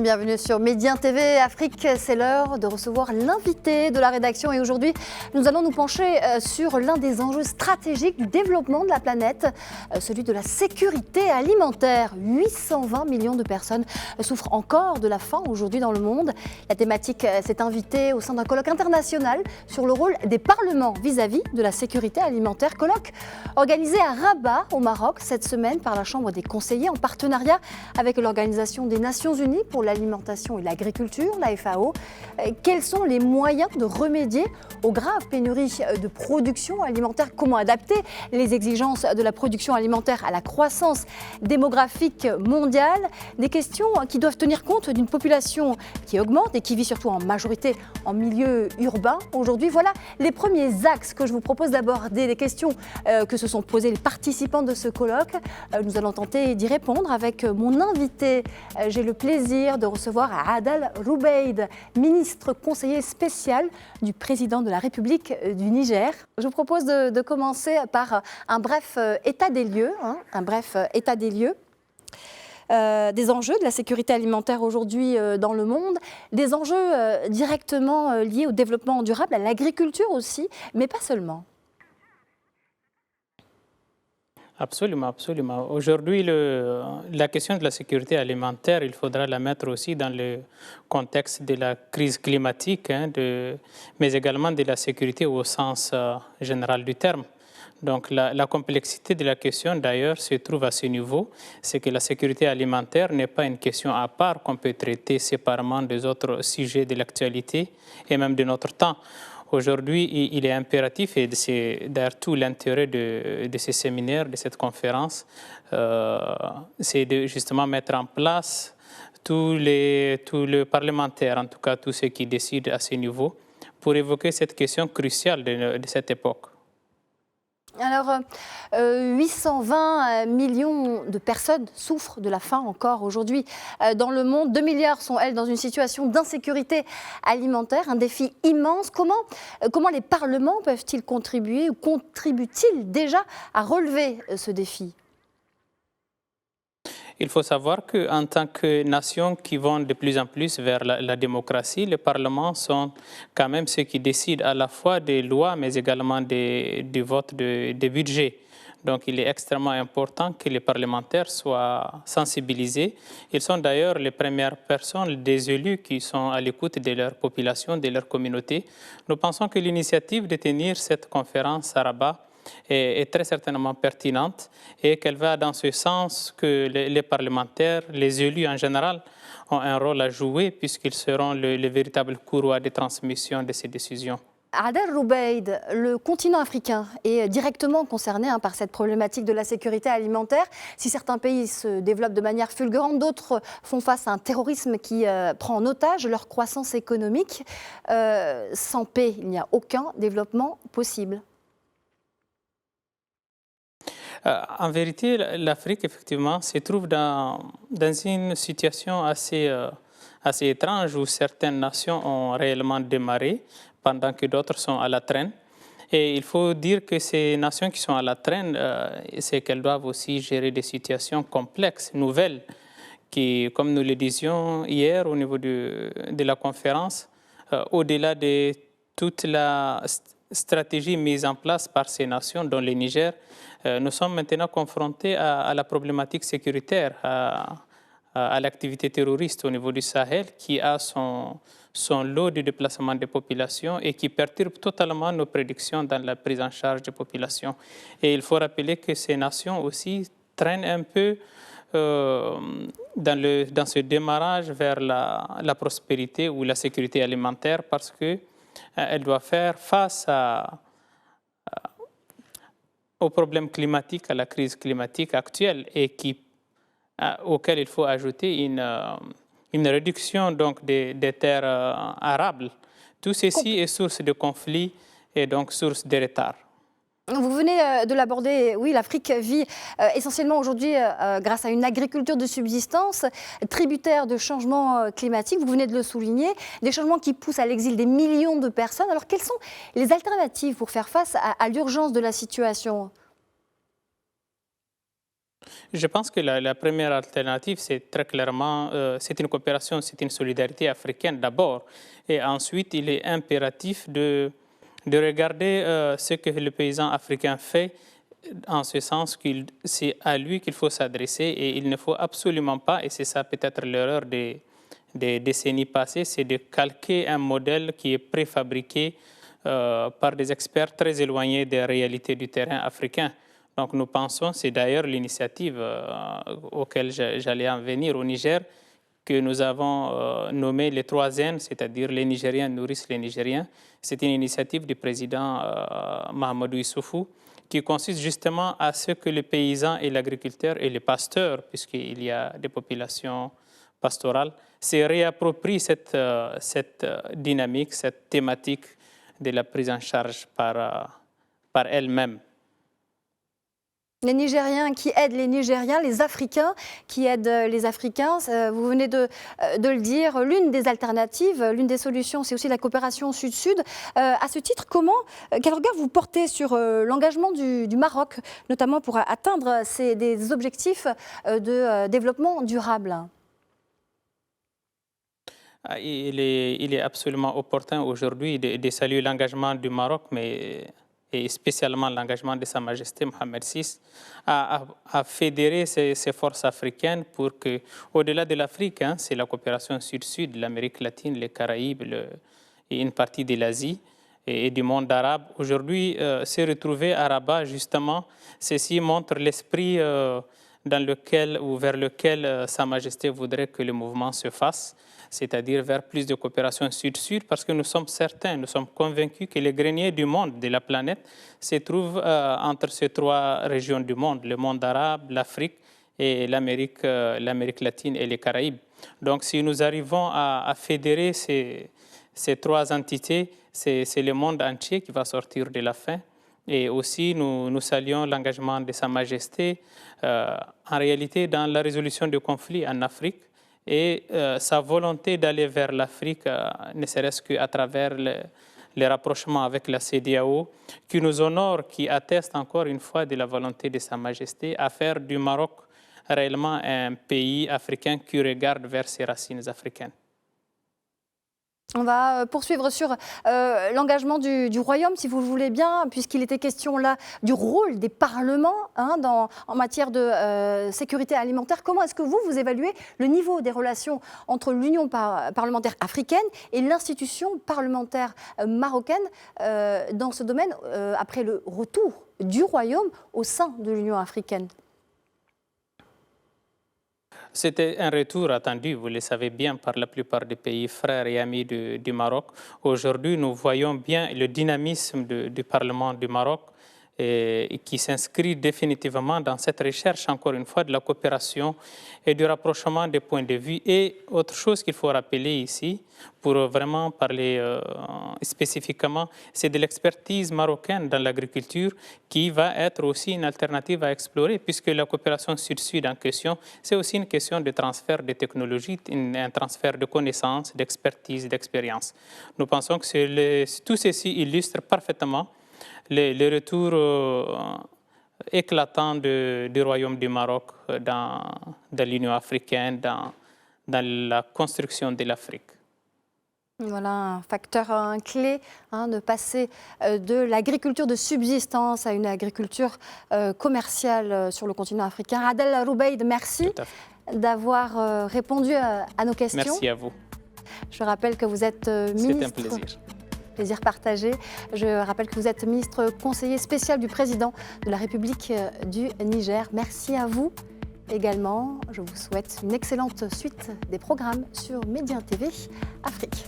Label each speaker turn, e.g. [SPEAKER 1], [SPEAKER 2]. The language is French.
[SPEAKER 1] bienvenue sur Médien TV Afrique. C'est l'heure de recevoir l'invité de la rédaction et aujourd'hui, nous allons nous pencher sur l'un des enjeux stratégiques du développement de la planète, celui de la sécurité alimentaire. 820 millions de personnes souffrent encore de la faim aujourd'hui dans le monde. La thématique s'est invitée au sein d'un colloque international sur le rôle des parlements vis-à-vis de la sécurité alimentaire. Colloque organisé à Rabat au Maroc cette semaine par la Chambre des conseillers en partenariat avec l'Organisation des Nations Unies pour l'alimentation et l'agriculture, la FAO. Quels sont les moyens de remédier aux graves pénuries de production alimentaire? Comment adapter les exigences de la production alimentaire à la croissance démographique mondiale? Des questions qui doivent tenir compte d'une population qui augmente et qui vit surtout en majorité en milieu urbain aujourd'hui. Voilà les premiers axes que je vous propose d'aborder, les questions que se sont posées les participants de ce colloque. Nous allons tenter d'y répondre avec mon invité. J'ai le plaisir de recevoir Adel Roubeid, ministre conseiller spécial du président de la République du Niger. Je vous propose de commencer par un bref état des lieux, des enjeux de la sécurité alimentaire aujourd'hui dans le monde, des enjeux directement liés au développement durable, à l'agriculture aussi, mais pas seulement.
[SPEAKER 2] Absolument, absolument. Aujourd'hui, la question de la sécurité alimentaire, il faudra la mettre aussi dans le contexte de la crise climatique, mais également de la sécurité au sens général du terme. Donc la complexité de la question, d'ailleurs, se trouve à ce niveau, c'est que la sécurité alimentaire n'est pas une question à part qu'on peut traiter séparément des autres sujets de l'actualité et même de notre temps. Aujourd'hui, il est impératif, et c'est d'ailleurs tout l'intérêt de ces séminaires, de cette conférence, c'est de justement mettre en place tous les parlementaires, en tout cas tous ceux qui décident à ce niveau, pour évoquer cette question cruciale de cette époque.
[SPEAKER 1] Alors, 820 millions de personnes souffrent de la faim encore aujourd'hui dans le monde. 2 milliards sont, elles, dans une situation d'insécurité alimentaire, un défi immense. Comment les parlements peuvent-ils contribuer ou contribuent-ils déjà à relever ce défi ?
[SPEAKER 2] Il faut savoir qu'en tant que nation qui vont de plus en plus vers la démocratie, les parlements sont quand même ceux qui décident à la fois des lois, mais également du vote des budgets. Donc il est extrêmement important que les parlementaires soient sensibilisés. Ils sont d'ailleurs les premières personnes, des élus qui sont à l'écoute de leur population, de leur communauté. Nous pensons que l'initiative de tenir cette conférence à Rabat est très certainement pertinente et qu'elle va dans ce sens que les parlementaires, les élus en général, ont un rôle à jouer puisqu'ils seront le véritable courroie de transmission de ces décisions.
[SPEAKER 1] Adel Roubeid, le continent africain est directement concerné par cette problématique de la sécurité alimentaire. Si certains pays se développent de manière fulgurante, d'autres font face à un terrorisme qui prend en otage leur croissance économique. Sans paix, il n'y a aucun développement possible.
[SPEAKER 2] En vérité, l'Afrique, effectivement, se trouve dans une situation assez étrange où certaines nations ont réellement démarré pendant que d'autres sont à la traîne. Et il faut dire que ces nations qui sont à la traîne, c'est qu'elles doivent aussi gérer des situations complexes, nouvelles, qui, comme nous le disions hier au niveau de la conférence, au-delà de toute la stratégie mise en place par ces nations, dont le Niger, nous sommes maintenant confrontés à la problématique sécuritaire, à l'activité terroriste au niveau du Sahel, qui a son lot de déplacement des populations et qui perturbe totalement nos prédictions dans la prise en charge des populations. Et il faut rappeler que ces nations aussi traînent un peu dans ce démarrage vers la prospérité ou la sécurité alimentaire parce que elle doit faire face aux problèmes climatiques, à la crise climatique actuelle et auquel il faut ajouter une réduction donc des terres arables. Tout ceci est source de conflits et donc source de retard.
[SPEAKER 1] Vous venez de l'aborder, oui, l'Afrique vit essentiellement aujourd'hui grâce à une agriculture de subsistance, tributaire de changements climatiques, vous venez de le souligner, des changements qui poussent à l'exil des millions de personnes. Alors quelles sont les alternatives pour faire face à l'urgence de la situation ?
[SPEAKER 2] Je pense que la première alternative, c'est très clairement, c'est une coopération, c'est une solidarité africaine d'abord. Et ensuite, il est impératif de regarder ce que le paysan africain fait, en ce sens que c'est à lui qu'il faut s'adresser et il ne faut absolument pas, et c'est ça peut-être l'erreur des décennies passées, c'est de calquer un modèle qui est préfabriqué par des experts très éloignés des réalités du terrain africain. Donc nous pensons, c'est d'ailleurs l'initiative auquel j'allais en venir au Niger, que nous avons nommé les 3 N, c'est-à-dire les Nigériens nourrissent les Nigériens. C'est une initiative du président Mahamadou Issoufou qui consiste justement à ce que les paysans et l'agriculteur et les pasteurs, puisqu'il y a des populations pastorales, se réapproprient cette dynamique, cette thématique de la prise en charge par elle-même.
[SPEAKER 1] Les Nigériens qui aident les Nigériens, les Africains qui aident les Africains. Vous venez de le dire, l'une des alternatives, l'une des solutions, c'est aussi la coopération Sud-Sud. À ce titre, quel regard vous portez sur l'engagement du Maroc, notamment pour atteindre des objectifs de développement durable ?
[SPEAKER 2] Il est absolument opportun aujourd'hui de saluer l'engagement du Maroc, et spécialement l'engagement de Sa Majesté Mohamed VI, à fédérer ces forces africaines pour que, au-delà de l'Afrique, c'est la coopération Sud-Sud, l'Amérique latine, les Caraïbes et une partie de l'Asie et du monde arabe. Aujourd'hui, se retrouver à Rabat, justement, ceci montre l'esprit vers lequel Sa Majesté voudrait que le mouvement se fasse, c'est-à-dire vers plus de coopération Sud-Sud, parce que nous sommes certains, nous sommes convaincus que les greniers du monde, de la planète, se trouvent entre ces 3 régions du monde, le monde arabe, l'Afrique et l'Amérique latine et les Caraïbes. Donc si nous arrivons à fédérer ces 3 entités, c'est le monde entier qui va sortir de la faim. Et aussi, nous saluons l'engagement de Sa Majesté en réalité dans la résolution des conflits en Afrique et sa volonté d'aller vers l'Afrique, ne serait-ce qu'à travers les rapprochements avec la CEDEAO, qui nous honore, qui atteste encore une fois de la volonté de Sa Majesté à faire du Maroc réellement un pays africain qui regarde vers ses racines africaines.
[SPEAKER 1] On va poursuivre sur l'engagement du Royaume, si vous le voulez bien, puisqu'il était question là du rôle des parlements en matière de sécurité alimentaire. Comment est-ce que vous évaluez le niveau des relations entre l'Union parlementaire africaine et l'institution parlementaire marocaine dans ce domaine, après le retour du Royaume au sein de l'Union africaine ?
[SPEAKER 2] C'était un retour attendu, vous le savez bien, par la plupart des pays frères et amis du Maroc. Aujourd'hui, nous voyons bien le dynamisme du Parlement du Maroc et qui s'inscrit définitivement dans cette recherche, encore une fois, de la coopération et du rapprochement des points de vue. Et autre chose qu'il faut rappeler ici, pour vraiment parler spécifiquement, c'est de l'expertise marocaine dans l'agriculture qui va être aussi une alternative à explorer, puisque la coopération Sud-Sud en question, c'est aussi une question de transfert de technologies, un transfert de connaissances, d'expertise, d'expérience. Nous pensons que tout ceci illustre parfaitement le retour éclatant du Royaume du Maroc dans l'Union africaine, dans la construction de l'Afrique.
[SPEAKER 1] Voilà un facteur clé de passer de l'agriculture de subsistance à une agriculture commerciale sur le continent africain. Adel Roubeid, merci d'avoir répondu à nos questions.
[SPEAKER 2] Merci à vous.
[SPEAKER 1] Je rappelle que vous êtes ministre.
[SPEAKER 2] C'est un plaisir.
[SPEAKER 1] Plaisir partagé. Je rappelle que vous êtes ministre conseiller spécial du président de la République du Niger. Merci à vous également. Je vous souhaite une excellente suite des programmes sur Média TV Afrique.